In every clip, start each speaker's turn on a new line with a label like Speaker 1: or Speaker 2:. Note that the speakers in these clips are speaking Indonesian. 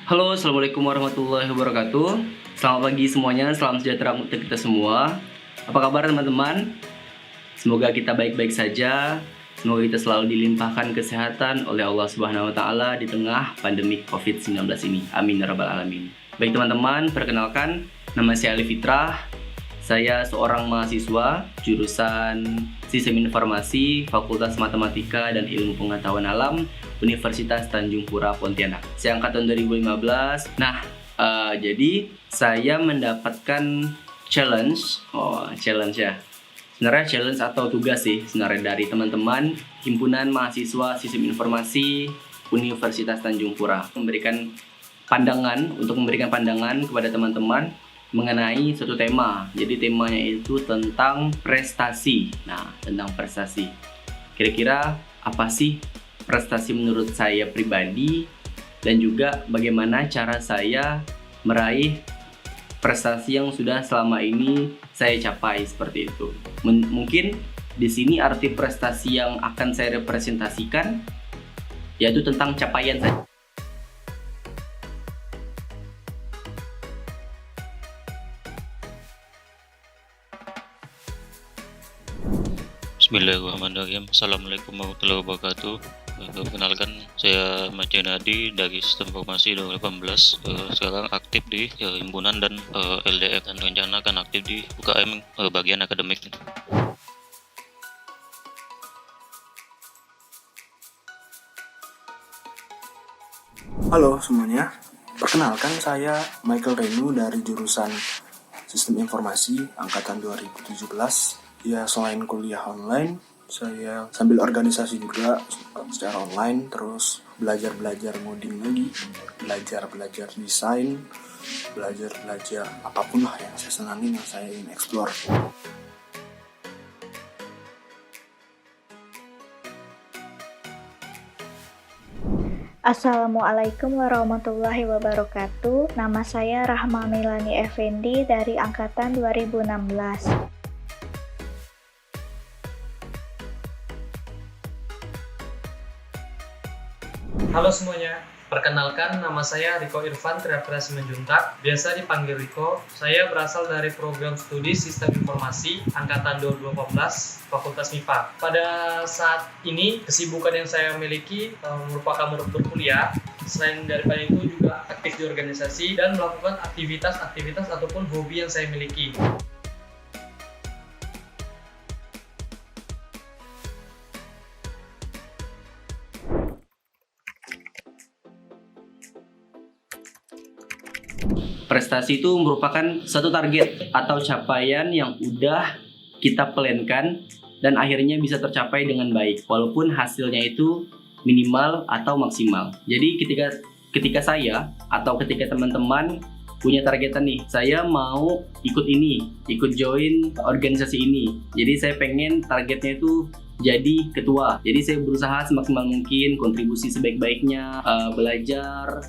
Speaker 1: Halo, assalamualaikum warahmatullahi wabarakatuh. Selamat pagi semuanya, salam sejahtera untuk kita semua. Apa kabar teman-teman? Semoga kita baik-baik saja. Semoga kita selalu dilimpahkan kesehatan oleh Allah Subhanahu wa Ta'ala di tengah pandemi COVID-19 ini. Amin ya rabbal alamin. Baik teman-teman, perkenalkan, nama saya Ali Fitrah. Saya seorang mahasiswa jurusan Sistem Informasi, Fakultas Matematika dan Ilmu Pengetahuan Alam, Universitas Tanjung Pura, Pontianak. Saya angkatan 2015. Jadi saya mendapatkan challenge ya. Sebenarnya challenge atau tugas sih sebenarnya dari teman-teman Himpunan Mahasiswa Sistem Informasi Universitas Tanjung Pura memberikan pandangan kepada teman-teman mengenai suatu tema. Jadi temanya itu tentang prestasi. Nah, tentang prestasi. Kira-kira apa sih prestasi menurut saya pribadi, dan juga bagaimana cara saya meraih prestasi yang sudah selama ini saya capai seperti itu. Mungkin di sini arti prestasi yang akan saya representasikan yaitu tentang capaian saya.
Speaker 2: Bismillahirrahmanirrahim. Assalamualaikum warahmatullahi wabarakatuh. Perkenalkan, saya Majen Adi dari Sistem Informasi 2018. Sekarang aktif di himpunan dan LDR, dan rencana akan aktif di UKM bagian akademik.
Speaker 3: Halo semuanya, perkenalkan saya Michael Renu dari jurusan Sistem Informasi Angkatan 2017. Ya, selain kuliah online, saya sambil organisasi juga secara online, terus belajar ngoding lagi, belajar desain, belajar apapun lah yang saya senangin, yang saya ingin explore.
Speaker 4: Assalamualaikum warahmatullahi wabarakatuh. Nama saya Rahma Melani Effendi dari angkatan 2016.
Speaker 5: Halo semuanya, perkenalkan nama saya Riko Irfan Triapriyadi Simanjuntak, biasa dipanggil Riko. Saya berasal dari program studi Sistem Informasi Angkatan 2018, Fakultas MIPA. Pada saat ini, kesibukan yang saya miliki merupakan berkuliah. Selain daripada itu juga aktif di organisasi dan melakukan aktivitas ataupun hobi yang saya miliki.
Speaker 1: Prestasi itu merupakan satu target atau capaian yang udah kita plankan dan akhirnya bisa tercapai dengan baik, walaupun hasilnya itu minimal atau maksimal. Jadi ketika saya atau ketika teman-teman punya targetan nih, saya mau ikut join organisasi ini. Jadi saya pengen targetnya itu jadi ketua. Jadi saya berusaha semaksimal mungkin, kontribusi sebaik-baiknya, belajar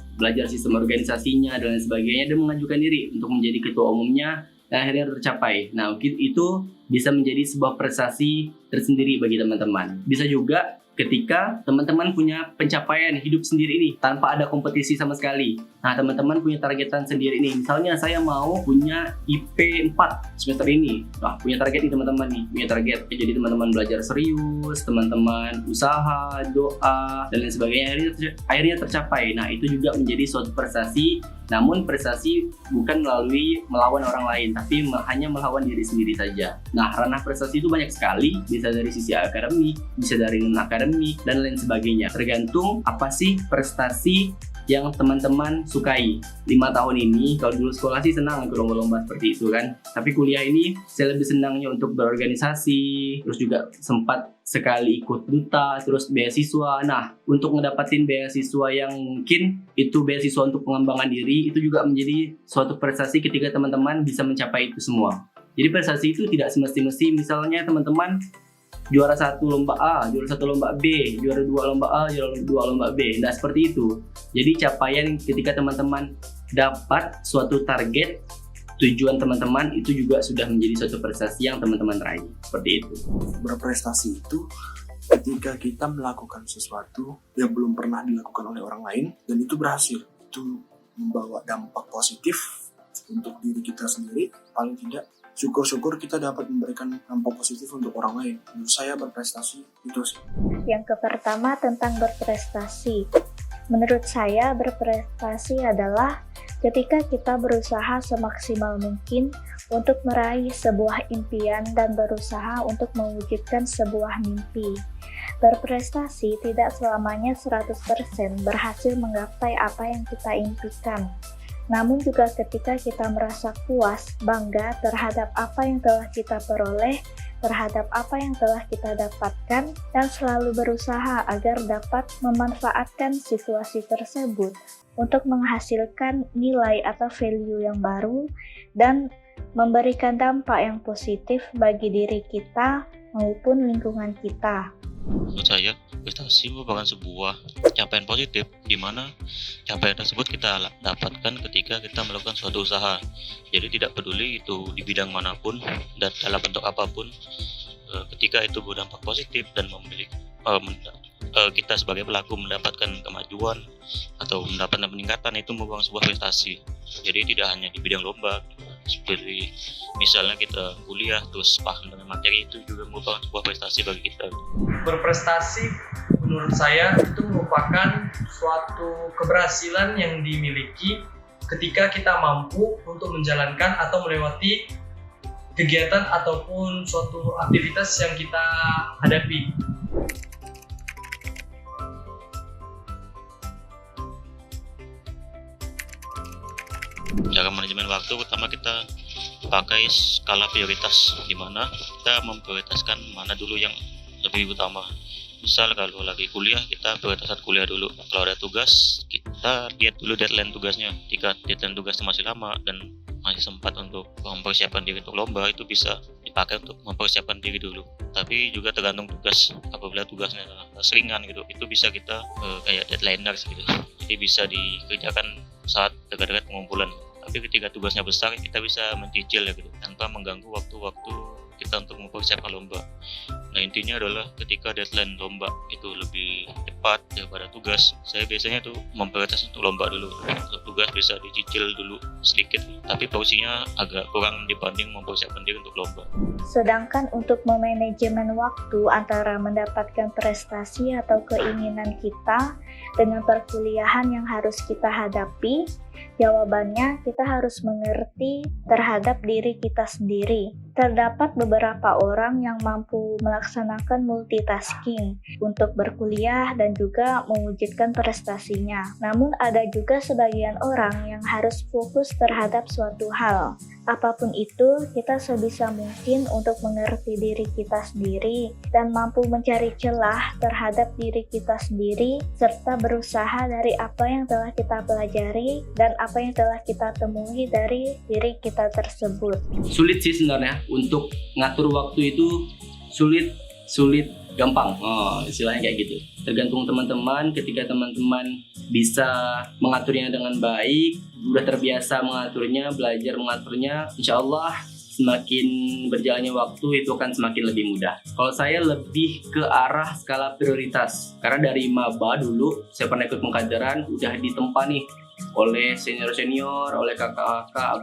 Speaker 1: sistem organisasinya dan lain sebagainya, dan mengajukan diri untuk menjadi ketua umumnya, dan akhirnya tercapai. Nah, mungkin itu bisa menjadi sebuah prestasi tersendiri bagi teman-teman. Bisa juga ketika teman-teman punya pencapaian hidup sendiri nih tanpa ada kompetisi sama sekali. Nah, teman-teman punya targetan sendiri nih. Misalnya saya mau punya IP 4 semester ini. Nah, punya target nih teman-teman nih. Punya target. Jadi teman-teman belajar serius, teman-teman usaha, doa, dan lain sebagainya. Akhirnya tercapai. Nah, itu juga menjadi suatu prestasi. Namun prestasi bukan melalui melawan orang lain, tapi hanya melawan diri sendiri saja. Nah, ranah prestasi itu banyak sekali. Bisa dari sisi akademik, bisa dari non-akademik, dan lain sebagainya. Tergantung apa sih prestasi yang teman-teman sukai. 5 tahun ini, kalau dulu sekolah sih senang ikut lomba-lomba seperti itu kan. Tapi kuliah ini saya lebih senangnya untuk berorganisasi, terus juga sempat sekali ikut duta, terus beasiswa. Nah, untuk ngedapatin beasiswa yang mungkin itu beasiswa untuk pengembangan diri, itu juga menjadi suatu prestasi ketika teman-teman bisa mencapai itu semua. Jadi prestasi itu tidak semesti-mesti misalnya teman-teman juara 1 lomba A, juara 1 lomba B, juara 2 lomba A, juara 2 lomba B. Nah, seperti itu. Jadi capaian ketika teman-teman dapat suatu target, tujuan teman-teman, itu juga sudah menjadi suatu prestasi yang teman-teman raih. Seperti itu.
Speaker 3: Berprestasi itu ketika kita melakukan sesuatu yang belum pernah dilakukan oleh orang lain dan itu berhasil. Itu membawa dampak positif untuk diri kita sendiri, paling tidak syukur-syukur kita dapat memberikan dampak positif untuk orang lain. Menurut saya berprestasi itu sih.
Speaker 4: Yang pertama tentang berprestasi. Menurut saya berprestasi adalah ketika kita berusaha semaksimal mungkin untuk meraih sebuah impian dan berusaha untuk mewujudkan sebuah mimpi. Berprestasi tidak selamanya 100% berhasil menggapai apa yang kita impikan. Namun juga ketika kita merasa puas, bangga terhadap apa yang telah kita peroleh, terhadap apa yang telah kita dapatkan, dan selalu berusaha agar dapat memanfaatkan situasi tersebut untuk menghasilkan nilai atau value yang baru dan memberikan dampak yang positif bagi diri kita maupun lingkungan kita.
Speaker 2: Menurut saya, prestasi merupakan sebuah capaian positif di mana capaian tersebut kita dapatkan ketika kita melakukan suatu usaha. Jadi tidak peduli itu di bidang manapun dan dalam bentuk apapun, ketika itu berdampak positif dan memiliki kita sebagai pelaku mendapatkan kemajuan atau mendapatkan peningkatan, itu merupakan sebuah prestasi. Jadi tidak hanya di bidang lomba, seperti misalnya kita kuliah terus paham dengan materi, itu juga merupakan sebuah prestasi bagi kita.
Speaker 5: Berprestasi menurut saya itu merupakan suatu keberhasilan yang dimiliki ketika kita mampu untuk menjalankan atau melewati kegiatan ataupun suatu aktivitas yang kita hadapi.
Speaker 2: Cara manajemen waktu pertama kita pakai skala prioritas, di mana kita memprioritaskan mana dulu yang lebih utama. Misal kalau lagi kuliah, kita prioritaskan kuliah dulu. Kalau ada tugas, kita lihat dulu deadline tugasnya. Jika deadline tugasnya masih lama dan masih sempat untuk mempersiapkan diri untuk lomba, itu bisa dipakai untuk mempersiapkan diri dulu. Tapi juga tergantung tugas. Apabila tugasnya seringan gitu, itu bisa kita kayak deadliners gitu. Jadi bisa dikerjakan saat dekat-dekat pengumpulan. Tapi ketika tugasnya besar, kita bisa mencicil ya gitu, tanpa mengganggu waktu-waktu kita untuk mempersiapkan lomba. Nah, intinya adalah ketika deadline lomba itu lebih cepat daripada tugas, saya biasanya tuh memprioritaskan untuk lomba dulu. Untuk tugas bisa dicicil dulu sedikit, tapi porsinya agak kurang dibanding mempersiapkan diri untuk lomba.
Speaker 4: Sedangkan untuk memanajemen waktu antara mendapatkan prestasi atau keinginan kita dengan perkuliahan yang harus kita hadapi, jawabannya kita harus mengerti terhadap diri kita sendiri. Terdapat beberapa orang yang mampu melaksanakan multitasking untuk berkuliah dan juga mewujudkan prestasinya. Namun ada juga sebagian orang yang harus fokus terhadap suatu hal. Apapun itu, kita sebisa mungkin untuk mengerti diri kita sendiri dan mampu mencari celah terhadap diri kita sendiri serta berusaha dari apa yang telah kita pelajari dan apa yang telah kita temui dari diri kita tersebut.
Speaker 1: Sulit sih sebenarnya untuk ngatur waktu itu, sulit gampang. Istilahnya kayak gitu. Tergantung teman-teman. Ketika teman-teman bisa mengaturnya dengan baik, udah terbiasa mengaturnya, belajar mengaturnya, insya Allah semakin berjalannya waktu itu akan semakin lebih mudah. Kalau saya lebih ke arah skala prioritas, karena dari maba dulu saya pernah ikut pengkaderan, udah ditempa nih oleh senior-senior, oleh kakak-kakak,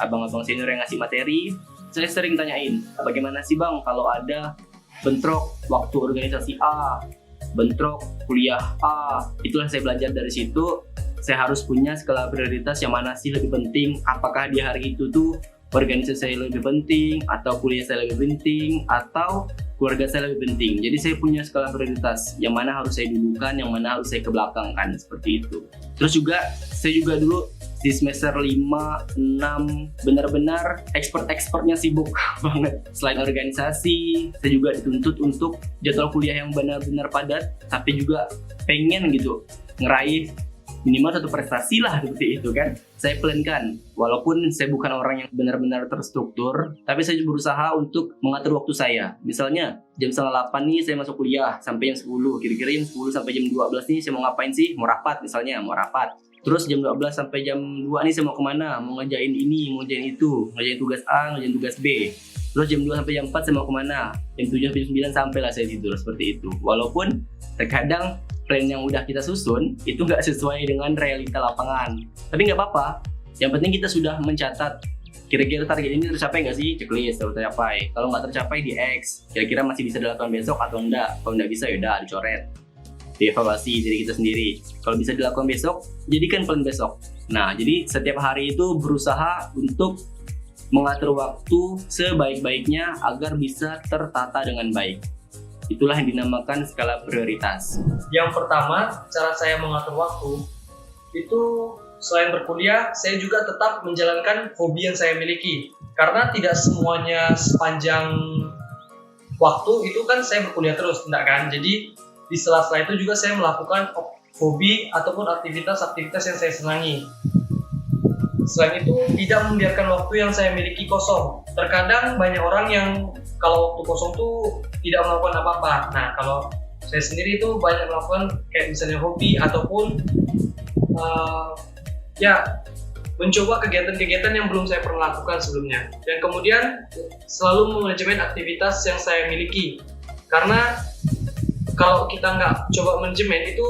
Speaker 1: abang-abang senior yang ngasih materi. Saya sering tanyain, bagaimana sih bang kalau ada bentrok waktu organisasi A, bentrok kuliah A. Itulah saya belajar dari situ. Saya harus punya skala prioritas yang mana sih lebih penting. Apakah di hari itu tuh organisasi saya lebih penting, atau kuliah saya lebih penting, atau keluarga saya lebih penting. Jadi saya punya skala prioritas yang mana harus saya dulukan, yang mana harus saya kebelakangkan, seperti itu. Terus juga saya juga dulu di semester 5, 6 benar-benar ekspornya sibuk banget. Selain organisasi, saya juga dituntut untuk jadwal kuliah yang benar-benar padat, tapi juga pengen gitu ngeraih minimal satu prestasi lah, seperti itu kan. Saya plankan, walaupun saya bukan orang yang benar-benar terstruktur, tapi saya berusaha untuk mengatur waktu saya. Misalnya jam 7:30 nih saya masuk kuliah sampai jam 10, kira-kira jam 10 sampai jam 12 nih saya mau ngapain sih? Mau rapat misalnya, mau rapat. Terus jam 12 sampai jam 2 nih saya mau kemana? Mau ngerjain ini, mau ngerjain itu, ngerjain tugas A, ngerjain tugas B. Terus jam 2 sampai jam 4 saya mau kemana? Jam 7 sampai jam 9 sampailah saya tidur, seperti itu. Walaupun terkadang plan yang udah kita susun itu nggak sesuai dengan realita lapangan. Tapi nggak apa-apa, yang penting kita sudah mencatat kira-kira target ini tercapai nggak sih, checklist kalau tercapai. Kalau nggak tercapai di X, kira-kira masih bisa dilakukan besok atau enggak. Kalau nggak bisa yaudah dicoret, dievaluasi diri kita sendiri. Kalau bisa dilakukan besok, jadikan plan besok. Nah, jadi setiap hari itu berusaha untuk mengatur waktu sebaik-baiknya agar bisa tertata dengan baik. Itulah yang dinamakan skala prioritas.
Speaker 5: Yang pertama, cara saya mengatur waktu itu selain berkuliah, saya juga tetap menjalankan hobi yang saya miliki. Karena tidak semuanya sepanjang waktu itu kan saya berkuliah terus, tidak kan? Jadi di sela-sela itu juga saya melakukan hobi ataupun aktivitas-aktivitas yang saya senangi. Selain itu, tidak membiarkan waktu yang saya miliki kosong. Terkadang banyak orang yang kalau waktu kosong tuh tidak melakukan apa-apa. Nah, kalau saya sendiri itu banyak melakukan kayak misalnya hobi ataupun mencoba kegiatan-kegiatan yang belum saya pernah lakukan sebelumnya. Dan kemudian selalu memanajemen aktivitas yang saya miliki. Karena kalau kita nggak coba manajemen itu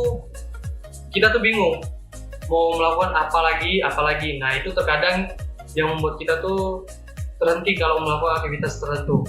Speaker 5: kita tuh bingung mau melakukan apa lagi. Nah, itu terkadang yang membuat kita tuh terhenti kalau melakukan aktivitas tertentu.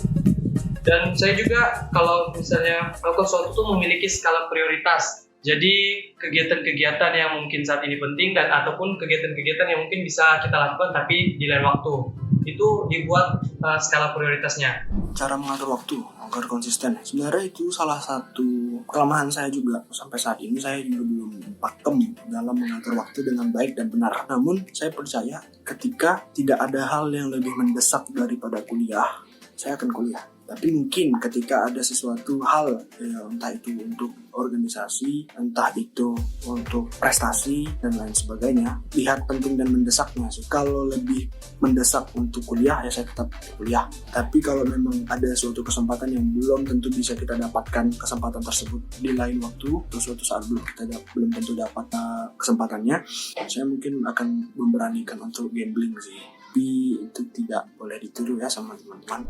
Speaker 5: Dan saya juga kalau misalnya melakukan sesuatu tuh memiliki skala prioritas. Jadi kegiatan-kegiatan yang mungkin saat ini penting dan ataupun kegiatan-kegiatan yang mungkin bisa kita lakukan tapi di lain waktu, itu dibuat skala prioritasnya.
Speaker 3: Cara mengatur waktu agar konsisten, sebenarnya itu salah satu kelemahan saya juga. Sampai saat ini saya juga belum pakem dalam mengatur waktu dengan baik dan benar. Namun saya percaya ketika tidak ada hal yang lebih mendesak daripada kuliah, saya akan kuliah. Tapi mungkin ketika ada sesuatu hal, entah itu untuk organisasi, entah itu untuk prestasi, dan lain sebagainya, lihat penting dan mendesaknya sih. Kalau lebih mendesak untuk kuliah, ya saya tetap kuliah. Tapi kalau memang ada suatu kesempatan yang belum tentu bisa kita dapatkan kesempatan tersebut di lain waktu, atau suatu saat belum tentu dapat kesempatannya, saya mungkin akan memberanikan untuk gambling sih. Tapi itu tidak boleh ditiru ya sama teman-teman.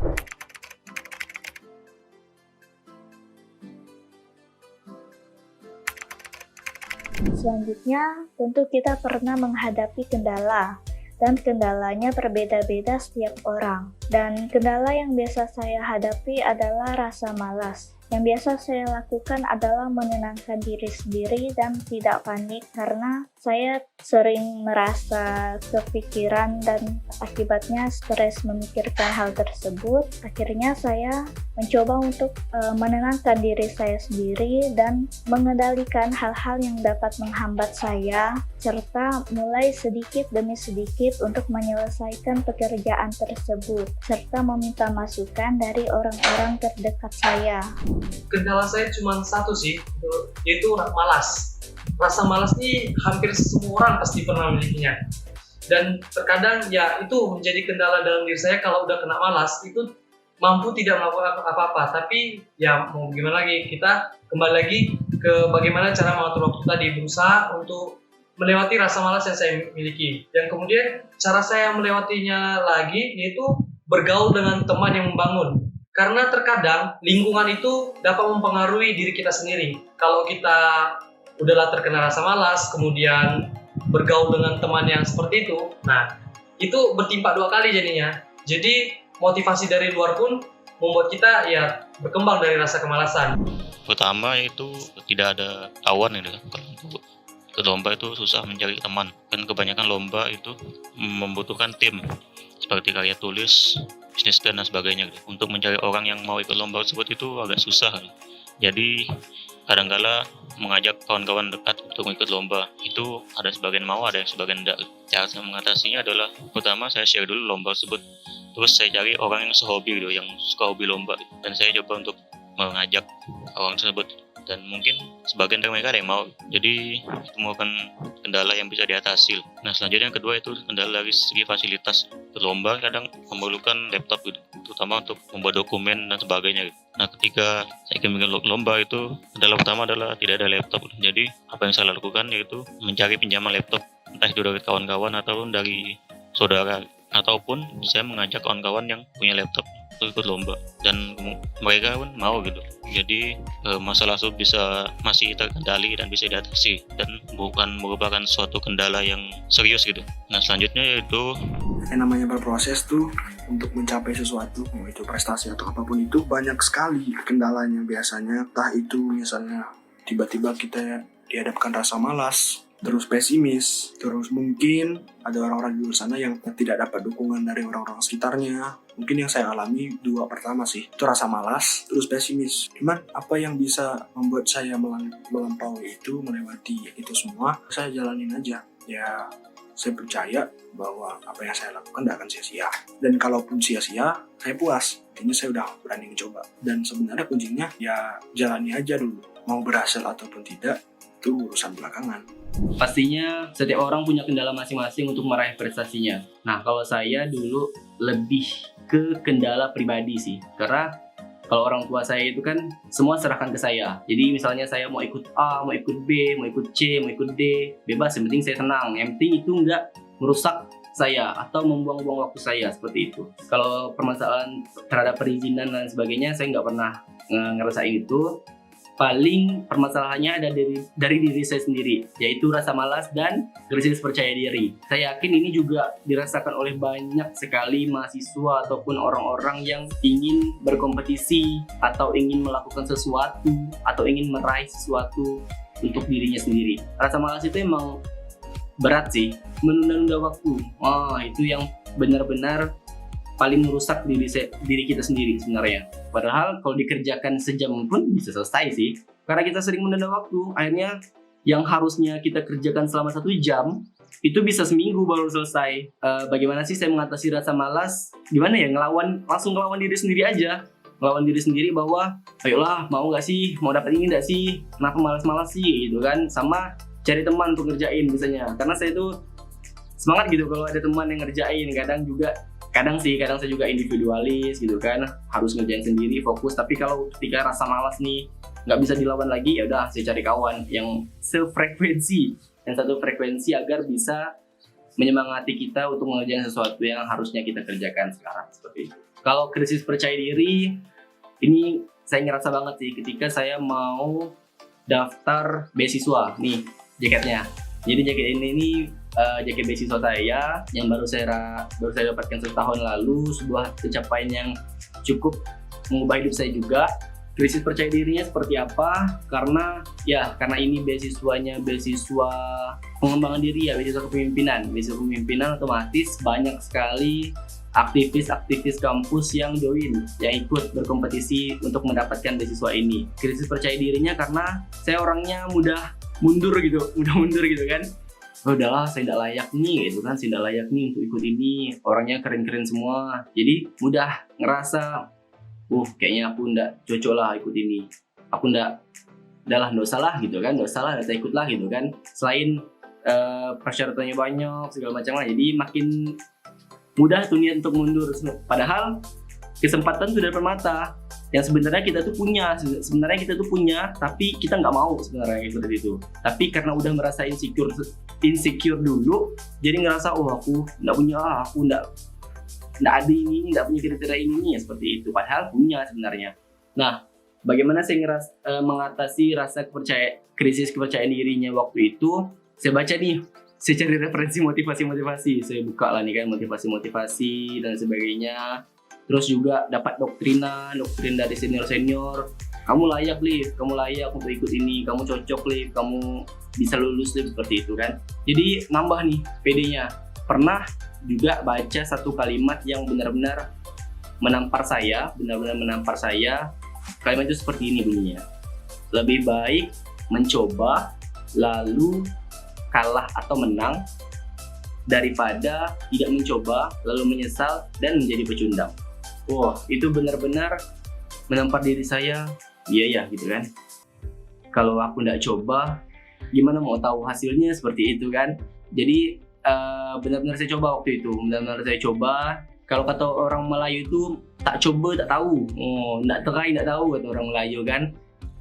Speaker 4: Selanjutnya, tentu kita pernah menghadapi kendala, dan kendalanya berbeda-beda setiap orang. Dan kendala yang biasa saya hadapi adalah rasa malas. Yang biasa saya lakukan adalah menenangkan diri sendiri dan tidak panik karena saya sering merasa kepikiran dan akibatnya stres memikirkan hal tersebut. Akhirnya saya mencoba untuk menenangkan diri saya sendiri dan mengendalikan hal-hal yang dapat menghambat saya serta mulai sedikit demi sedikit untuk menyelesaikan pekerjaan tersebut serta meminta masukan dari orang-orang terdekat saya.
Speaker 5: Kendala saya cuma satu sih, yaitu malas. Rasa malas ini hampir semua orang pasti pernah memilikinya. Dan terkadang ya itu menjadi kendala dalam diri saya. Kalau udah kena malas itu mampu tidak melakukan apa-apa. Tapi ya mau gimana lagi, kita kembali lagi ke bagaimana cara mengatur waktu tadi, berusaha untuk melewati rasa malas yang saya miliki. Dan kemudian cara saya melewatinya lagi yaitu bergaul dengan teman yang membangun. Karena terkadang lingkungan itu dapat mempengaruhi diri kita sendiri. Kalau kita udahlah terkena rasa malas, kemudian bergaul dengan teman yang seperti itu, nah itu bertimpa dua kali jadinya. Jadi motivasi dari luar pun membuat kita ya berkembang dari rasa kemalasan.
Speaker 2: Pertama itu tidak ada kawan gitu. Kalau untuk ikut lomba itu susah mencari teman. Kan kebanyakan lomba itu membutuhkan tim seperti karya tulis, bisnis plan dan sebagainya. Untuk mencari orang yang mau ikut lomba tersebut itu agak susah. Jadi kadang-kala mengajak kawan-kawan dekat untuk ikut lomba itu ada sebagian mau, ada yang sebagian tidak. Cara saya mengatasinya adalah pertama saya share dulu lomba tersebut, terus saya cari orang yang sehobi gitu, yang suka hobi lomba, dan saya coba untuk mengajak orang tersebut. Dan mungkin sebagian dari mereka ada yang mau, jadi itu merupakan kendala yang bisa diatasi. Nah selanjutnya yang kedua itu kendala dari segi fasilitas. Lomba kadang memerlukan laptop gitu, terutama untuk membuat dokumen dan sebagainya gitu. Nah ketika saya ingin bikin lomba itu kendala pertama adalah tidak ada laptop. Jadi apa yang saya lakukan yaitu mencari pinjaman laptop, entah itu dari kawan-kawan ataupun dari saudara. ataupun saya mengajak kawan-kawan yang punya laptop untuk ikut lomba dan mereka pun mau gitu. Jadi masalah itu masih terkendali dan bisa diatasi dan bukan merupakan suatu kendala yang serius gitu. Nah selanjutnya yaitu
Speaker 3: Yang namanya berproses tuh untuk mencapai sesuatu, mau itu prestasi atau apapun itu, banyak sekali kendalanya biasanya. Entah itu misalnya tiba-tiba kita dihadapkan rasa malas, terus pesimis, terus mungkin ada orang-orang di luar sana yang tidak dapat dukungan dari orang-orang sekitarnya. Mungkin yang saya alami dua pertama sih, itu rasa malas, terus pesimis. Cuman apa yang bisa membuat saya melampaui itu, melewati itu semua, saya jalanin aja. Ya, saya percaya bahwa apa yang saya lakukan tidak akan sia-sia. Dan kalaupun sia-sia, saya puas. Intinya saya udah berani mencoba. Dan sebenarnya kuncinya ya jalani aja dulu. Mau berhasil ataupun tidak, itu urusan belakangan.
Speaker 1: Pastinya setiap orang punya kendala masing-masing untuk meraih prestasinya. Nah, kalau saya dulu lebih ke kendala pribadi sih. Karena kalau orang tua saya itu kan semua serahkan ke saya. Jadi misalnya saya mau ikut A, mau ikut B, mau ikut C, mau ikut D, bebas, yang penting saya tenang. Yang penting itu nggak merusak saya atau membuang-buang waktu saya, seperti itu. Kalau permasalahan terhadap perizinan dan sebagainya, saya nggak pernah ngerasain itu. Paling permasalahannya ada dari diri saya sendiri, yaitu rasa malas dan krisis percaya diri. Saya yakin ini juga dirasakan oleh banyak sekali mahasiswa ataupun orang-orang yang ingin berkompetisi atau ingin melakukan sesuatu atau ingin meraih sesuatu untuk dirinya sendiri. Rasa malas itu emang berat sih, menunda-nunda waktu. Itu yang benar-benar paling merusak diri kita sendiri sebenarnya. Padahal kalau dikerjakan sejam pun bisa selesai sih. Karena kita sering menunda waktu, akhirnya yang harusnya kita kerjakan selama 1 jam itu bisa seminggu baru selesai. Bagaimana sih saya mengatasi rasa malas? Gimana ya, langsung ngelawan diri sendiri aja. Ngelawan diri sendiri bahwa ayolah, mau gak sih, mau dapat ini gak sih, kenapa malas-malas sih gitu kan. Sama cari teman untuk ngerjain misalnya. Karena saya itu semangat gitu kalau ada teman yang ngerjain. Kadang saya juga individualis gitu kan, harus ngerjain sendiri, fokus. Tapi kalau ketika rasa malas nih nggak bisa dilawan lagi, ya udah saya cari kawan yang sefrekuensi, yang satu frekuensi agar bisa menyemangati kita untuk mengerjakan sesuatu yang harusnya kita kerjakan sekarang, seperti itu. Kalau krisis percaya diri, ini saya ngerasa banget sih ketika saya mau daftar beasiswa nih jaketnya. Jadi jaket ini jaket beasiswa saya yang baru saya dapatkan setahun lalu, sebuah pencapaian yang cukup mengubah hidup saya juga. Krisis percaya dirinya seperti apa? Karena ini beasiswa pengembangan diri ya, beasiswa kepemimpinan. Beasiswa kepemimpinan otomatis banyak sekali aktivis kampus yang join, yang ikut berkompetisi untuk mendapatkan beasiswa ini. Krisis percaya dirinya karena saya orangnya mudah mundur gitu kan. Udahlah, saya tidak layak nih gitu kan, saya tidak layak nih untuk ikut ini, orangnya keren-keren semua. Jadi mudah ngerasa kayaknya aku nggak cocok lah ikut ini, aku nggak usah lah gitu kan, nggak usah lah, saya ikut lah gitu kan. Selain persyaratannya banyak segala macam lah, jadi makin mudah tuh niat untuk mundur. Padahal kesempatan sudah depan mata, yang sebenarnya kita tuh punya, tapi kita nggak mau sebenarnya seperti itu. Tapi karena udah merasa insecure dulu, jadi ngerasa aku nggak punya, aku nggak ada ini, nggak punya kriteria ini, seperti itu. Padahal punya sebenarnya. Nah, bagaimana saya mengatasi krisis kepercayaan dirinya waktu itu? Saya baca nih, saya cari referensi motivasi, saya buka lah nih kan, motivasi dan sebagainya. Terus juga dapat doktrin dari senior, kamu layak Liv, kamu layak untuk ikut ini, kamu cocok Liv, kamu bisa lulus Liv, seperti itu kan. Jadi nambah nih PD-nya. Pernah juga baca satu kalimat yang benar-benar menampar saya. Kalimat itu seperti ini bunyinya: lebih baik mencoba lalu kalah atau menang daripada tidak mencoba lalu menyesal dan menjadi pecundang. Itu benar-benar menampar diri saya. Iya ya gitu kan. Kalau aku nggak coba, gimana mau tahu hasilnya, seperti itu kan. Jadi benar-benar saya coba waktu itu. Kalau kata orang Melayu itu tak coba tak tahu. Nggak terai nggak tahu kata orang Melayu kan.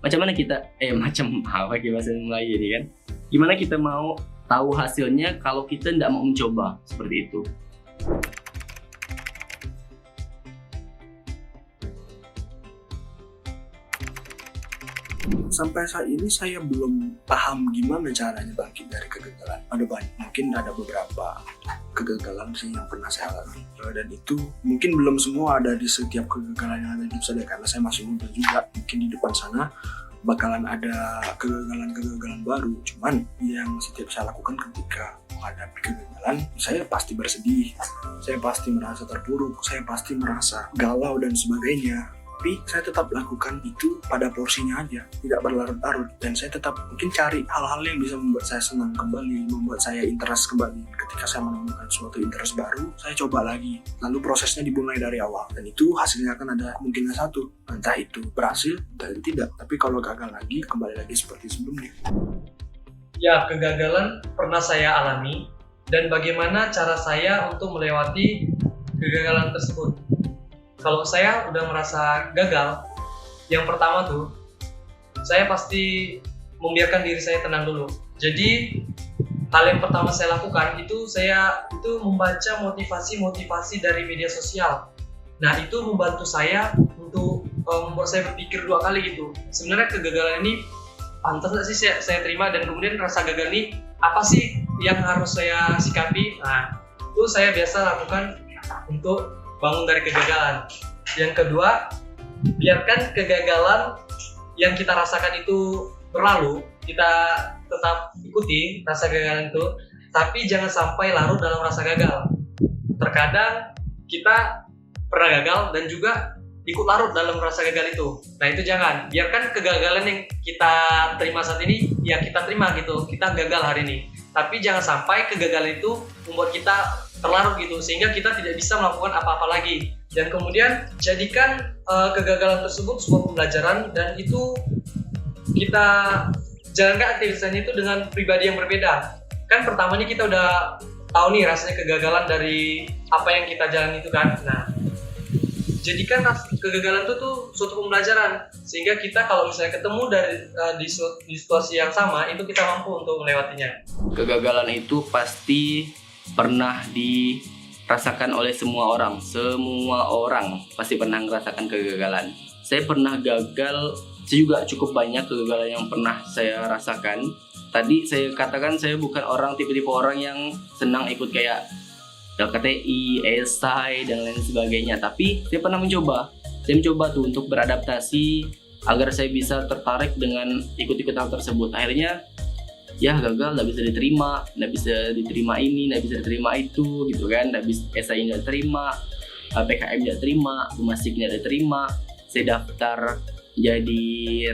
Speaker 1: Macam mana kita pakai bahasa Melayu ini kan. Gimana kita mau tahu hasilnya kalau kita nggak mau mencoba, seperti itu.
Speaker 3: Sampai saat ini saya belum paham gimana caranya bangkit dari kegagalan. Ada banyak, mungkin ada beberapa kegagalan sih yang pernah saya alami. Dan itu mungkin belum semua ada di setiap kegagalan yang ada di hidup saya, karena saya masih muda juga. Mungkin di depan sana bakalan ada kegagalan-kegagalan baru. Cuman yang setiap saya lakukan ketika menghadapi kegagalan, saya pasti bersedih, saya pasti merasa terpuruk, saya pasti merasa galau dan sebagainya. Tapi saya tetap lakukan itu pada porsinya aja, tidak berlarut-larut, dan saya tetap mungkin cari hal-hal yang bisa membuat saya senang kembali, membuat saya interest kembali. Ketika saya menemukan suatu interest baru, saya coba lagi, lalu prosesnya dimulai dari awal, dan itu hasilnya akan ada kemungkinan satu, entah itu berhasil, entah itu tidak. Tapi kalau gagal lagi, kembali lagi seperti sebelumnya.
Speaker 5: Ya, kegagalan pernah saya alami, dan bagaimana cara saya untuk melewati kegagalan tersebut. Kalau saya udah merasa gagal, yang pertama tuh, saya pasti membiarkan diri saya tenang dulu. Jadi, hal yang pertama saya lakukan itu membaca motivasi dari media sosial. Nah, itu membantu saya untuk membuat saya berpikir 2 kali gitu. Sebenarnya kegagalan ini pantas nggak sih saya terima, dan kemudian rasa gagal ini apa sih yang harus saya sikapi? Nah, itu saya biasa lakukan untuk bangun dari kegagalan. Yang kedua, biarkan kegagalan yang kita rasakan itu berlalu, kita tetap ikuti rasa kegagalan itu, tapi jangan sampai larut dalam rasa gagal. Terkadang kita pernah gagal dan juga ikut larut dalam rasa gagal itu. Nah, itu jangan. Biarkan kegagalan yang kita terima saat ini, ya kita terima gitu. Kita gagal hari ini. Tapi jangan sampai kegagalan itu membuat kita terlarut gitu, sehingga kita tidak bisa melakukan apa-apa lagi. Dan kemudian jadikan kegagalan tersebut sebuah pembelajaran, dan itu kita jalankan aktivitasnya itu dengan pribadi yang berbeda. Kan pertamanya kita udah tahu nih rasanya kegagalan dari apa yang kita jalani itu kan. Nah, jadikan kegagalan itu tuh suatu pembelajaran, sehingga kita kalau misalnya ketemu di situasi yang sama, itu kita mampu untuk melewatinya.
Speaker 1: Kegagalan itu pasti pernah dirasakan oleh semua orang. Semua orang pasti pernah merasakan kegagalan. Saya pernah gagal, saya juga cukup banyak kegagalan yang pernah saya rasakan. Tadi saya katakan saya bukan tipe-tipe orang yang senang ikut kayak LKTI, esai, dan lain sebagainya. Tapi saya pernah mencoba. Saya mencoba tuh untuk beradaptasi agar saya bisa tertarik dengan ikut-ikut hal tersebut. Akhirnya ya gagal, nggak bisa diterima ini, nggak bisa diterima itu gitu kan. Nggak bisa, esai nggak diterima, PKM nggak diterima, Humasik nggak diterima. Saya daftar jadi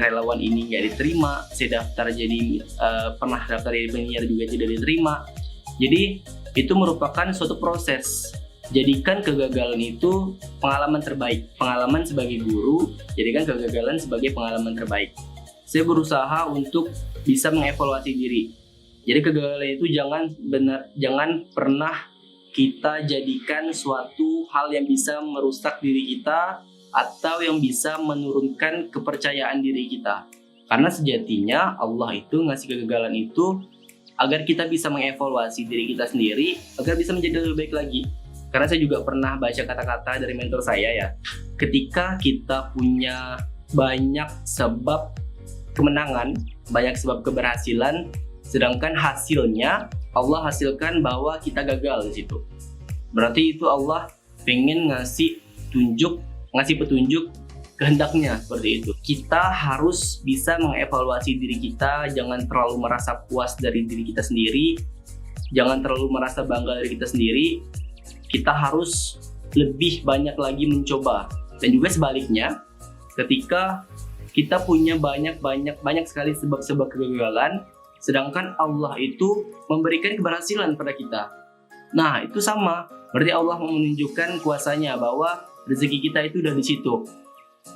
Speaker 1: relawan ini nggak diterima. Saya daftar jadi pernah daftar jadi penyiar juga tidak diterima. Jadi itu merupakan suatu proses. Jadikan kegagalan itu pengalaman terbaik. Pengalaman sebagai guru, jadikan kegagalan sebagai pengalaman terbaik. Saya berusaha untuk bisa mengevaluasi diri. Jadi kegagalan itu jangan pernah kita jadikan suatu hal yang bisa merusak diri kita atau yang bisa menurunkan kepercayaan diri kita. Karena sejatinya Allah itu ngasih kegagalan itu agar kita bisa mengevaluasi diri kita sendiri, agar bisa menjadi lebih baik lagi. Karena saya juga pernah baca kata-kata dari mentor saya ya, ketika kita punya banyak sebab kemenangan, banyak sebab keberhasilan, sedangkan hasilnya Allah hasilkan bahwa kita gagal di situ. Berarti itu Allah pengen ngasih petunjuk kehendaknya seperti itu. Kita harus bisa mengevaluasi diri kita, jangan terlalu merasa puas dari diri kita sendiri, jangan terlalu merasa bangga dari kita sendiri. Kita harus lebih banyak lagi mencoba. Dan juga sebaliknya, ketika kita punya banyak sekali sebab-sebab kegagalan, sedangkan Allah itu memberikan keberhasilan pada kita. Nah, itu sama. Berarti Allah menunjukkan kuasanya bahwa rezeki kita itu udah di situ.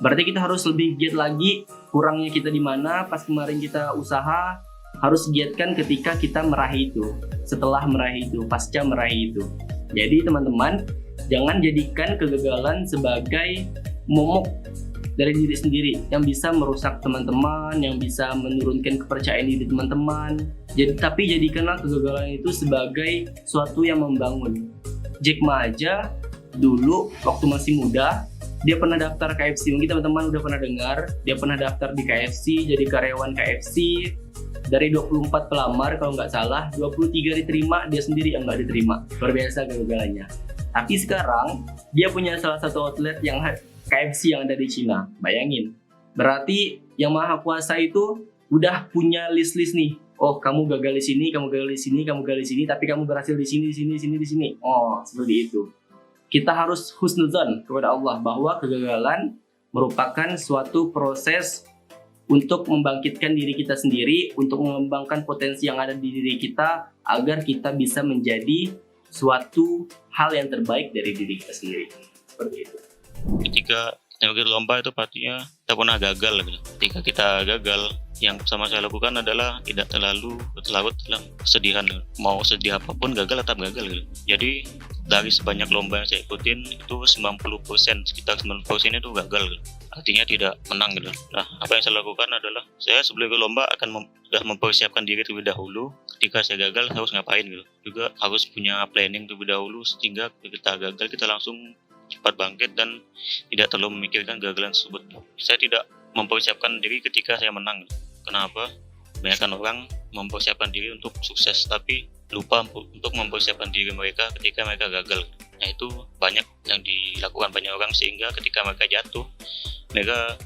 Speaker 1: Berarti kita harus lebih giat lagi. Kurangnya kita di mana? Pas kemarin kita usaha, harus giatkan ketika kita meraih itu, setelah meraih itu, pasca meraih itu. Jadi teman-teman, jangan jadikan kegagalan sebagai momok dari diri sendiri yang bisa merusak teman-teman, yang bisa menurunkan kepercayaan diri teman-teman. Tapi jadikanlah kegagalan itu sebagai suatu yang membangun. Jack Ma aja dulu waktu masih muda, dia pernah daftar KFC, mungkin teman-teman udah pernah dengar, dia pernah daftar di KFC, jadi karyawan KFC. Dari 24 pelamar kalau nggak salah, 23 diterima, dia sendiri yang nggak diterima. Luar biasa kegagalannya. Tapi sekarang dia punya salah satu outlet yang KFC yang ada di Cina. Bayangin, berarti yang Maha Kuasa itu udah punya list-list nih. Oh, kamu gagal di sini, kamu gagal di sini, kamu gagal di sini, tapi kamu berhasil di sini, di sini, di sini, di sini. Oh, seperti itu. Kita harus husnuzan kepada Allah bahwa kegagalan merupakan suatu proses untuk membangkitkan diri kita sendiri, untuk mengembangkan potensi yang ada di diri kita agar kita bisa menjadi suatu hal yang terbaik dari diri kita sendiri. Seperti itu.
Speaker 2: Ketika kita ikut lomba itu pastinya kita pernah gagal gitu. Ketika kita gagal, yang sama saya lakukan adalah tidak terlalu berlarut dalam kesedihan. Mau sedih apapun, gagal tetap gagal gitu. Jadi dari sebanyak lomba yang saya ikutin itu 90%, sekitar 90% itu gagal gitu. Artinya tidak menang gitu. Nah, apa yang saya lakukan adalah saya sebelum ke lomba akan sudah mempersiapkan diri terlebih dahulu. Ketika saya gagal harus ngapain gitu. Juga harus punya planning terlebih dahulu sehingga ketika gagal kita langsung cepat bangkit dan tidak terlalu memikirkan kegagalan tersebut. Saya tidak mempersiapkan diri ketika saya menang. Kenapa? Kebanyakan orang mempersiapkan diri untuk sukses tapi lupa untuk mempersiapkan diri mereka ketika mereka gagal. Nah, itu banyak yang dilakukan banyak orang sehingga ketika mereka jatuh mereka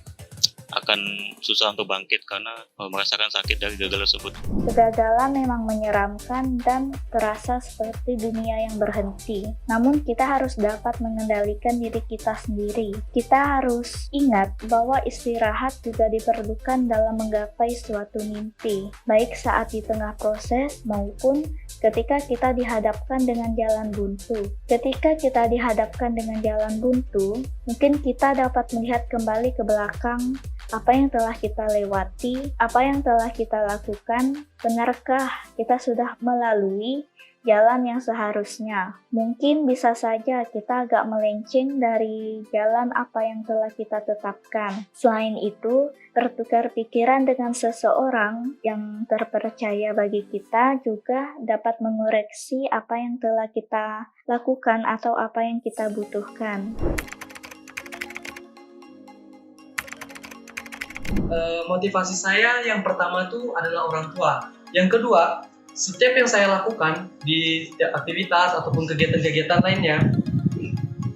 Speaker 2: akan susah untuk bangkit karena merasakan sakit dari gagal tersebut.
Speaker 4: Kegagalan memang menyeramkan dan terasa seperti dunia yang berhenti. Namun kita harus dapat mengendalikan diri kita sendiri. Kita harus ingat bahwa istirahat juga diperlukan dalam menggapai suatu mimpi, baik saat di tengah proses maupun ketika kita dihadapkan dengan jalan buntu. Ketika kita dihadapkan dengan jalan buntu, mungkin kita dapat melihat kembali ke belakang apa yang telah kita lewati, apa yang telah kita lakukan, benarkah kita sudah melalui jalan yang seharusnya. Mungkin bisa saja kita agak melenceng dari jalan apa yang telah kita tetapkan. Selain itu, bertukar pikiran dengan seseorang yang terpercaya bagi kita juga dapat mengoreksi apa yang telah kita lakukan atau apa yang kita butuhkan.
Speaker 5: Motivasi saya yang pertama itu adalah orang tua. Yang kedua, setiap yang saya lakukan di setiap aktivitas ataupun kegiatan-kegiatan lainnya,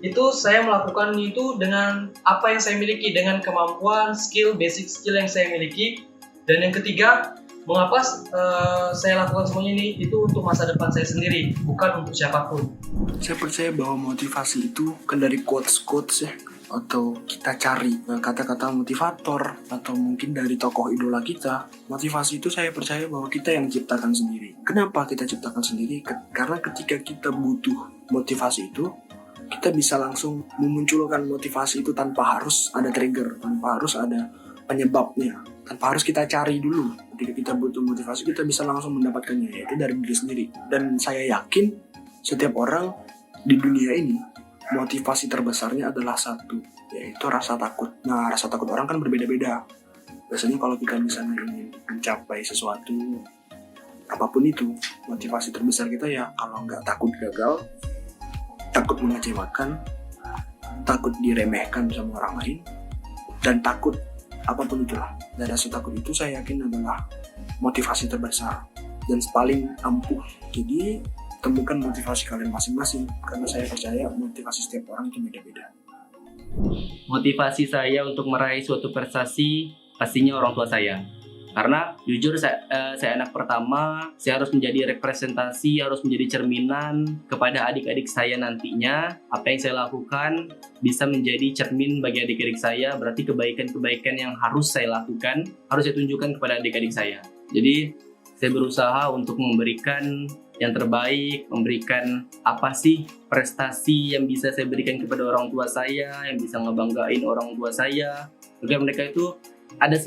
Speaker 5: itu saya melakukan itu dengan apa yang saya miliki, dengan kemampuan, basic skill yang saya miliki. Dan yang ketiga, mengapa saya lakukan semuanya ini, itu untuk masa depan saya sendiri, bukan untuk siapapun.
Speaker 3: Saya percaya bahwa motivasi itu kan dari quotes-quotes ya, atau kita cari kata-kata motivator atau mungkin dari tokoh idola kita. Motivasi itu saya percaya bahwa kita yang ciptakan sendiri. Kenapa kita ciptakan sendiri? Karena ketika kita butuh motivasi itu, kita bisa langsung memunculkan motivasi itu tanpa harus ada trigger, tanpa harus ada penyebabnya, tanpa harus kita cari dulu. Ketika kita butuh motivasi, kita bisa langsung mendapatkannya, yaitu dari diri sendiri. Dan saya yakin setiap orang di dunia ini motivasi terbesarnya adalah satu, yaitu rasa takut. Nah, rasa takut orang kan berbeda-beda. Biasanya kalau kita misalnya ingin mencapai sesuatu, apapun itu, motivasi terbesar kita ya kalau nggak takut gagal, takut mengecewakan, takut diremehkan sama orang lain, dan takut apapun itulah. Dan rasa takut itu saya yakin adalah motivasi terbesar dan paling ampuh. Jadi temukan motivasi kalian masing-masing, karena saya percaya motivasi setiap orang itu beda-beda.
Speaker 1: Motivasi saya untuk meraih suatu prestasi pastinya orang tua saya. Karena jujur saya anak pertama, saya harus menjadi representasi, harus menjadi cerminan kepada adik-adik saya nantinya. Apa yang saya lakukan bisa menjadi cermin bagi adik-adik saya, berarti kebaikan-kebaikan yang harus saya lakukan, harus saya tunjukkan kepada adik-adik saya. Jadi saya berusaha untuk memberikan yang terbaik, memberikan apa sih prestasi yang bisa saya berikan kepada orang tua saya, yang bisa ngebanggain orang tua saya, agar mereka itu ada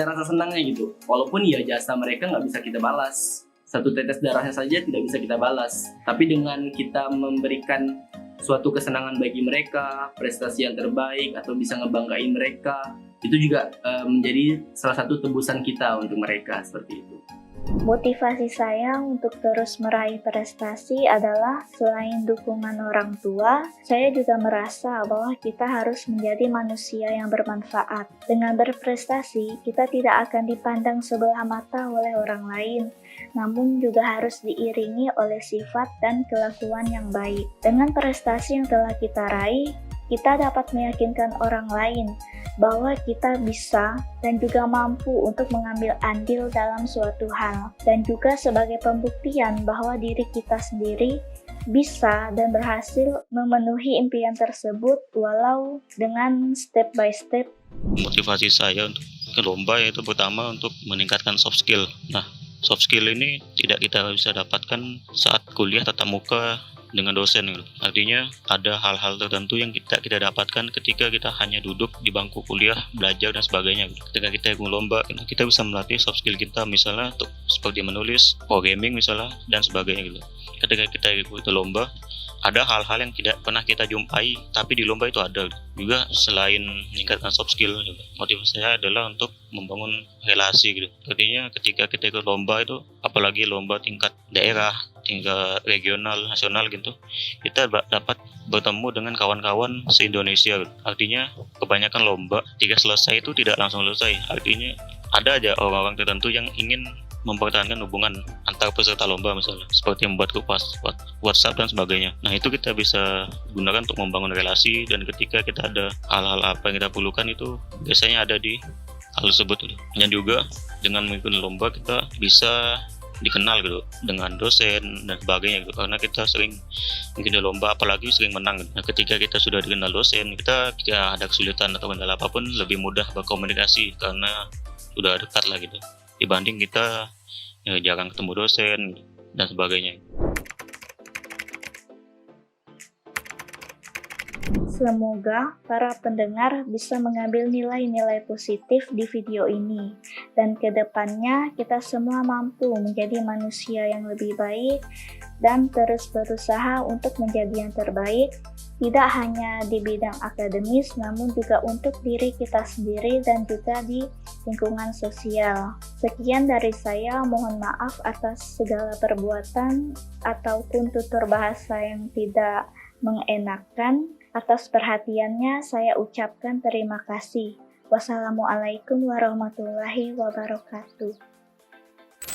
Speaker 1: rasa senangnya gitu. Walaupun ya jasa mereka nggak bisa kita balas, satu tetes darahnya saja tidak bisa kita balas. Tapi dengan kita memberikan suatu kesenangan bagi mereka, prestasi yang terbaik atau bisa ngebanggain mereka, itu juga menjadi salah satu tebusan kita untuk mereka, seperti itu.
Speaker 4: Motivasi saya untuk terus meraih prestasi adalah selain dukungan orang tua, saya juga merasa bahwa kita harus menjadi manusia yang bermanfaat. Dengan berprestasi, kita tidak akan dipandang sebelah mata oleh orang lain, namun juga harus diiringi oleh sifat dan kelakuan yang baik. Dengan prestasi yang telah kita raih, kita dapat meyakinkan orang lain bahwa kita bisa dan juga mampu untuk mengambil andil dalam suatu hal, dan juga sebagai pembuktian bahwa diri kita sendiri bisa dan berhasil memenuhi impian tersebut walau dengan step by step.
Speaker 2: Motivasi saya untuk ke lomba yaitu pertama untuk meningkatkan soft skill. Nah, soft skill ini tidak kita bisa dapatkan saat kuliah tatap muka dengan dosen gitu. Artinya ada hal-hal tertentu yang kita dapatkan ketika kita hanya duduk di bangku kuliah, belajar dan sebagainya gitu. Ketika kita ikut lomba, kita bisa melatih soft skill kita, misalnya untuk seperti menulis, programming misalnya dan sebagainya gitu. Ketika kita ikut lomba, ada hal-hal yang tidak pernah kita jumpai, tapi di lomba itu ada. Juga selain meningkatkan soft skill, motivasi saya adalah untuk membangun relasi gitu. Artinya ketika kita ikut lomba itu, apalagi lomba tingkat daerah, tingkat regional, nasional gitu, kita dapat bertemu dengan kawan-kawan se-Indonesia gitu. Artinya kebanyakan lomba ketika selesai itu tidak langsung selesai. Artinya ada aja orang-orang tertentu yang ingin mempertahankan hubungan antar peserta lomba, misalnya seperti membuat grup WhatsApp dan sebagainya. Nah, itu kita bisa gunakan untuk membangun relasi, dan ketika kita ada hal-hal apa yang kita perlukan itu biasanya ada di hal tersebut gitu. Dan juga dengan mengikuti lomba kita bisa dikenal gitu dengan dosen dan sebagainya gitu, karena kita sering mengikuti lomba, apalagi sering menang gitu. Nah, ketika kita sudah dikenal dosen, kita ada kesulitan atau kendala apapun lebih mudah berkomunikasi karena sudah dekat lah gitu, dibanding kita jarang ketemu dosen dan sebagainya.
Speaker 4: Semoga para pendengar bisa mengambil nilai-nilai positif di video ini, dan kedepannya kita semua mampu menjadi manusia yang lebih baik dan terus berusaha untuk menjadi yang terbaik, tidak hanya di bidang akademis namun juga untuk diri kita sendiri dan juga di lingkungan sosial. Sekian dari saya, mohon maaf atas segala perbuatan ataupun tutur bahasa yang tidak mengenakan. Atas perhatiannya saya ucapkan terima kasih. Wassalamualaikum warahmatullahi wabarakatuh.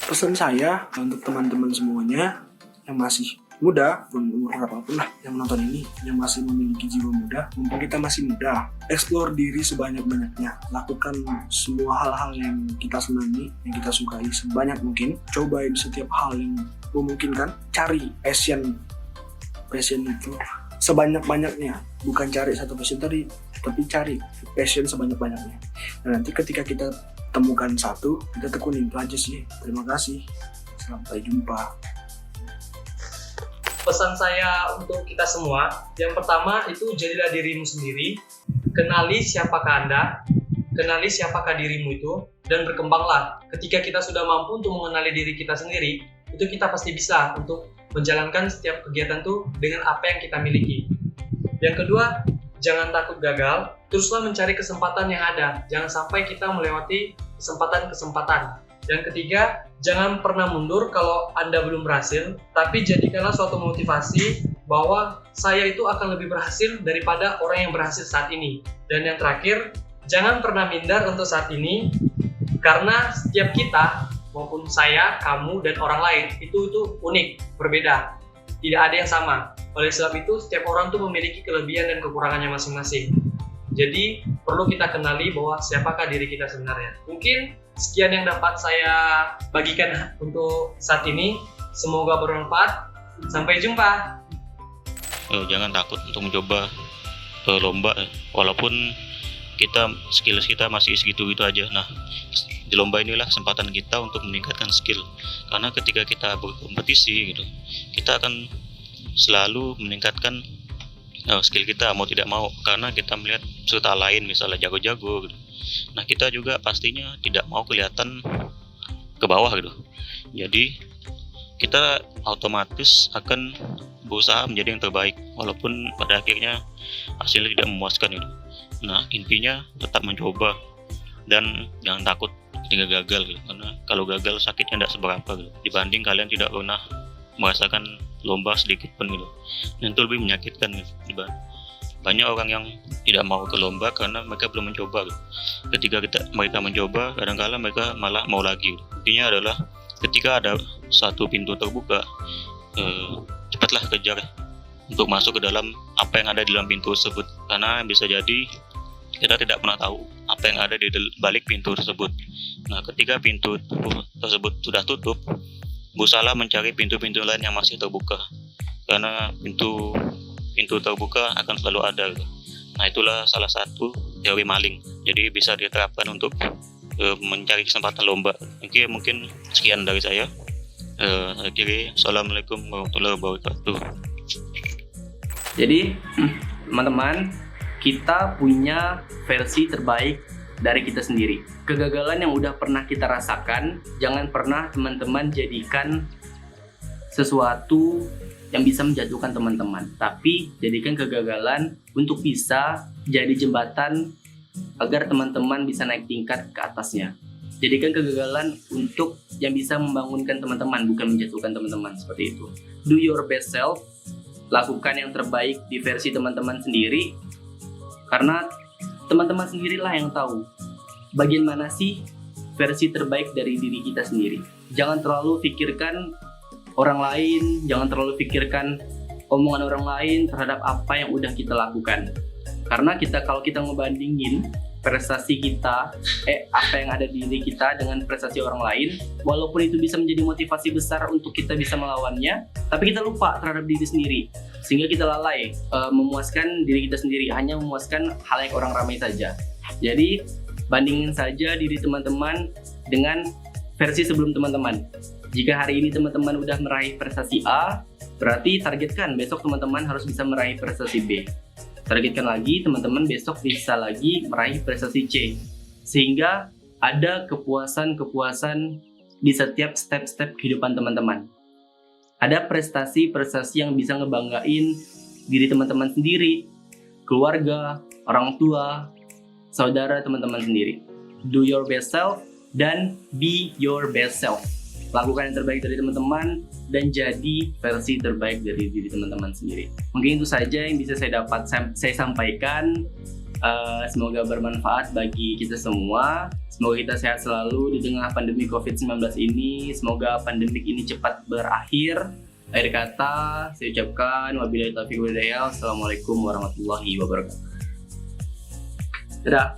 Speaker 3: Pesan saya untuk teman-teman semuanya yang masih muda, pun umur berapapun lah yang menonton ini, yang masih memiliki jiwa muda, mumpung kita masih muda, explore diri sebanyak-banyaknya, lakukan semua hal-hal yang kita senangi, yang kita sukai sebanyak mungkin, cobain setiap hal yang memungkinkan, cari passion itu sebanyak-banyaknya, bukan cari satu passion tadi, tapi cari passion sebanyak-banyaknya. Dan nanti ketika kita temukan satu, kita tekunin, itu aja sih. Terima kasih, sampai jumpa.
Speaker 5: Pesan saya untuk kita semua, yang pertama itu jadilah dirimu sendiri, kenali siapakah Anda, kenali siapakah dirimu itu, dan berkembanglah. Ketika kita sudah mampu untuk mengenali diri kita sendiri, itu kita pasti bisa untuk menjalankan setiap kegiatan tuh dengan apa yang kita miliki. Yang kedua, jangan takut gagal, teruslah mencari kesempatan yang ada, jangan sampai kita melewati kesempatan-kesempatan. Yang ketiga, jangan pernah mundur kalau Anda belum berhasil, tapi jadikanlah suatu motivasi bahwa saya itu akan lebih berhasil daripada orang yang berhasil saat ini. Dan yang terakhir, jangan pernah minder untuk saat ini, karena setiap kita, maupun saya, kamu, dan orang lain itu unik, berbeda, tidak ada yang sama. Oleh sebab itu setiap orang tuh memiliki kelebihan dan kekurangannya masing-masing. Jadi perlu kita kenali bahwa siapakah diri kita sebenarnya. Mungkin sekian yang dapat saya bagikan untuk saat ini, semoga bermanfaat. Sampai jumpa.
Speaker 2: Jangan takut untuk mencoba lomba, walaupun skills kita masih segitu-gitu aja. Nah, di lomba inilah kesempatan kita untuk meningkatkan skill, karena ketika kita berkompetisi gitu, kita akan selalu meningkatkan skill kita mau tidak mau, karena kita melihat peserta lain misalnya jago-jago gitu. Nah, kita juga pastinya tidak mau kelihatan ke bawah gitu, jadi kita otomatis akan berusaha menjadi yang terbaik walaupun pada akhirnya hasilnya tidak memuaskan gitu. Nah, intinya tetap mencoba dan jangan takut ketika gagal gitu. Karena kalau gagal sakitnya tidak seberapa gitu, dibanding kalian tidak pernah merasakan lomba sedikit pun gitu. Dan itu lebih menyakitkan gitu. Banyak orang yang tidak mau ke lomba karena mereka belum mencoba gitu. Ketika mereka mencoba, kadang-kala mereka malah mau lagi gitu. Intinya adalah ketika ada satu pintu terbuka, cepatlah kejar untuk masuk ke dalam apa yang ada di dalam pintu tersebut, karena bisa jadi kita tidak pernah tahu apa yang ada di balik pintu tersebut. Nah, ketika pintu tersebut sudah tutup, berusahalah mencari pintu-pintu lain yang masih terbuka, karena pintu terbuka akan selalu ada gitu. Nah, itulah salah satu teori maling, jadi bisa diterapkan untuk mencari kesempatan lomba. Oke, mungkin sekian dari saya. Akhirnya, assalamualaikum warahmatullahi wabarakatuh.
Speaker 1: Jadi teman-teman, kita punya versi terbaik dari kita sendiri. Kegagalan yang udah pernah kita rasakan, jangan pernah teman-teman jadikan sesuatu yang bisa menjatuhkan teman-teman, tapi jadikan kegagalan untuk bisa jadi jembatan agar teman-teman bisa naik tingkat ke atasnya. Jadikan kegagalan untuk yang bisa membangunkan teman-teman, bukan menjatuhkan teman-teman, seperti itu. Do your best self, lakukan yang terbaik di versi teman-teman sendiri, karena teman-teman sendirilah yang tahu bagian mana sih versi terbaik dari diri kita sendiri. Jangan terlalu pikirkan orang lain, jangan terlalu pikirkan omongan orang lain terhadap apa yang udah kita lakukan. Karena kalau kita ngebandingin prestasi kita, apa yang ada di diri kita dengan prestasi orang lain, walaupun itu bisa menjadi motivasi besar untuk kita bisa melawannya, tapi kita lupa terhadap diri sendiri, sehingga kita lalai memuaskan diri kita sendiri, hanya memuaskan halayak orang ramai saja. Jadi bandingin saja diri teman-teman dengan versi sebelum teman-teman. Jika hari ini teman-teman udah meraih prestasi A, berarti targetkan besok teman-teman harus bisa meraih prestasi B. Targetkan lagi, teman-teman besok bisa lagi meraih prestasi C. Sehingga ada kepuasan-kepuasan di setiap step-step kehidupan teman-teman. Ada prestasi-prestasi yang bisa ngebanggain diri teman-teman sendiri, keluarga, orang tua, saudara teman-teman sendiri. Do your best self dan be your best self. Lakukan yang terbaik dari teman-teman dan jadi versi terbaik dari diri teman-teman sendiri. Mungkin itu saja yang bisa saya sampaikan. Semoga bermanfaat bagi kita semua. Semoga kita sehat selalu di tengah pandemi COVID-19 ini. Semoga pandemik ini cepat berakhir. Akhir kata, saya ucapkan wabillahi taufiq wal hidayah. Assalamualaikum warahmatullahi wabarakatuh. Dadah.